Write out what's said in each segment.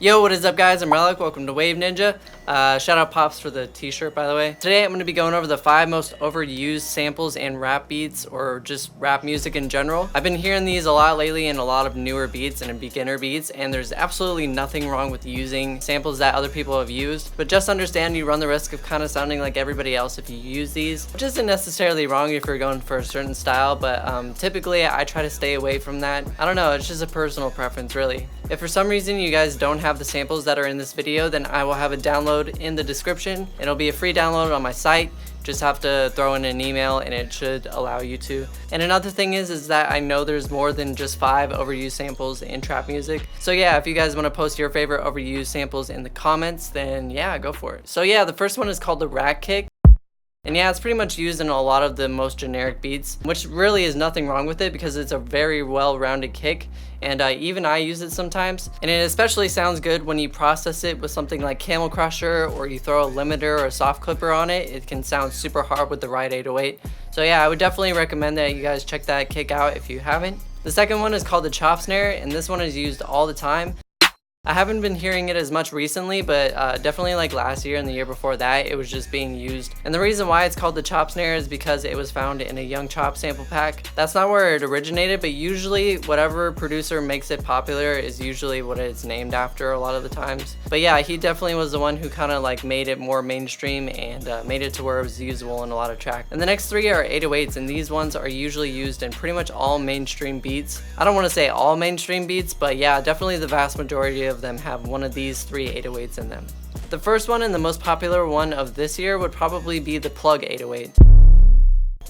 Yo, what is up guys? I'm Relik. Welcome to Wave Ninja. Shout out Pops for the t-shirt, by the way. Today I'm going to be going over the 5 most overused samples in rap beats, or just rap music in general. I've been hearing these a lot lately in a lot of newer beats and in beginner beats, and there's absolutely nothing wrong with using samples that other people have used, but just understand you run the risk of kind of sounding like everybody else if you use these, which isn't necessarily wrong if you're going for a certain style, but typically I try to stay away from that. I don't know, it's just a personal preference really. If for some reason you guys don't have the samples that are in this video, then I will have a download in the description. It'll be a free download on my site. Just have to throw in an email and it should allow you to. And another thing is that I know there's more than just 5 overused samples in trap music. So yeah, if you guys want to post your favorite overused samples in the comments, then yeah, go for it. So yeah, the first one is called the rack kick. And yeah, it's pretty much used in a lot of the most generic beats, which really is nothing wrong with it because it's a very well-rounded kick, and even I use it sometimes. And it especially sounds good when you process it with something like Camel Crusher, or you throw a limiter or a soft clipper on it. It can sound super hard with the right 808. So yeah, I would definitely recommend that you guys check that kick out if you haven't. The second one is called the chop snare, and this one is used all the time. I haven't been hearing it as much recently, but definitely like last year and the year before that, it was just being used. And the reason why it's called the chop snare is because it was found in a Young Chop sample pack. That's not where it originated, but usually whatever producer makes it popular is usually what it's named after a lot of the times. But yeah, he definitely was the one who kind of like made it more mainstream and made it to where it was usable in a lot of tracks. And the next 3 are 808s, and these ones are usually used in pretty much all mainstream beats. I don't want to say all mainstream beats, but yeah, definitely the vast majority of them have one of these 3 808s in them. The first one and the most popular one of this year would probably be the plug 808.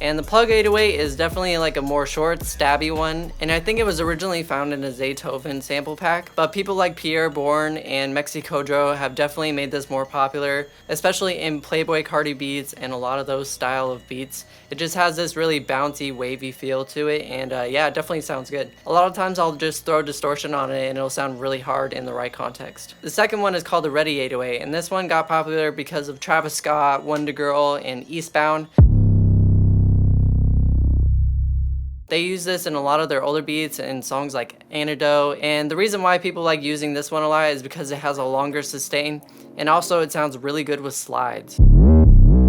And the plug 808 is definitely like a more short, stabby one, and I think it was originally found in a Zaytoven sample pack, but people like Pierre Bourne and Mexicodro have definitely made this more popular, especially in Playboy Cardi beats and a lot of those style of beats. It just has this really bouncy, wavy feel to it, and yeah, it definitely sounds good. A lot of times I'll just throw distortion on it and it'll sound really hard in the right context. The second one is called the Ready 808, and this one got popular because of Travis Scott, Wonder Girl, and Eastbound. They use this in a lot of their older beats and songs like Antidote, and the reason why people like using this one a lot is because it has a longer sustain, and also it sounds really good with slides.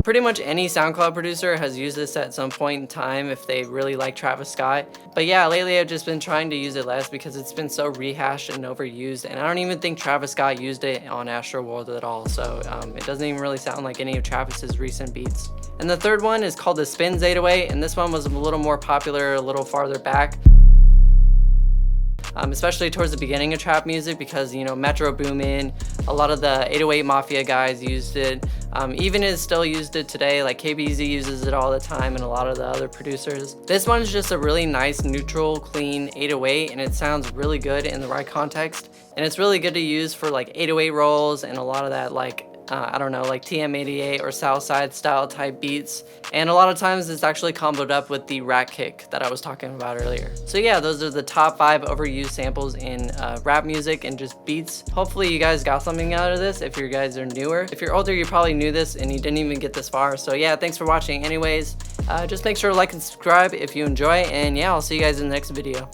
Pretty much any SoundCloud producer has used this at some point in time if they really like Travis Scott. But yeah, lately I've just been trying to use it less because it's been so rehashed and overused, and I don't even think Travis Scott used it on Astro World at all, so it doesn't even really sound like any of Travis's recent beats. And the third one is called the SPINZ 808, and this one was a little more popular a little farther back. Especially towards the beginning of trap music because, you know, Metro Boomin, a lot of the 808 Mafia guys used it. Even is still used it today, like KBZ uses it all the time and a lot of the other producers. This one's just a really nice, neutral, clean 808, and it sounds really good in the right context. And it's really good to use for like 808 rolls and a lot of that like I don't know, like TM88 or Southside style type beats. And a lot of times it's actually comboed up with the rack kick that I was talking about earlier. So yeah, those are the top 5 overused samples in rap music and just beats. Hopefully you guys got something out of this if you guys are newer. If you're older, you probably knew this and you didn't even get this far. So yeah, thanks for watching anyways. Just make sure to like and subscribe if you enjoy, and yeah, I'll see you guys in the next video.